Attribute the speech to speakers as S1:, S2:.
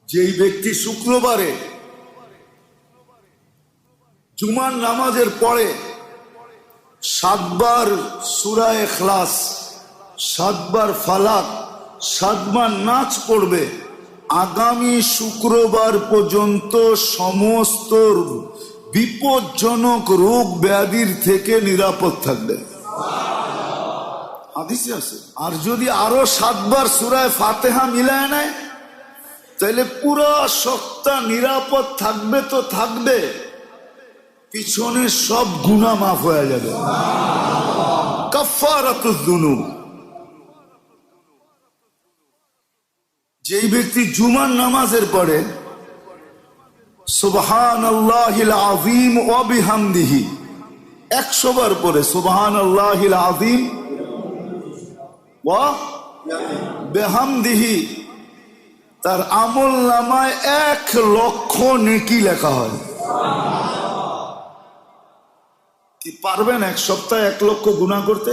S1: যেই ব্যক্তি শুক্রবারে জুমার নামাজের পরে 7 বার সূরা ইখলাস, 7 বার ফালাক, 7 বার নাচ পড়বে, আগামী শুক্রবার পর্যন্ত সমস্ত বিপজ্জনক রোগ ব্যাধির থেকে নিরাপদ থাকবে। হাদিসে আছে। আর যদি আরো 7 বার সূরা ফাতিহা মিলায় নেয় তাহলে পুরো সপ্তাহ নিরাপদ থাকবে তো থাকবে, পিছনে সব গুনাহ মাফ হয়ে যাবে। কাফারাতুজ যুনুব। যেই ব্যক্তি জুমার নামাজের পরে সুবহানাল্লাহিল আযীম ওয়া বিহামদিহি 100 বার পরে সুবহানাল্লাহিল আযীম ওয়া বিহামদিহি, তার আমল নামায় 1 লক্ষ নেকি লেখা হয়। কি পারবেন এক সপ্তাহে 1 লক্ষ গুনাহ করতে?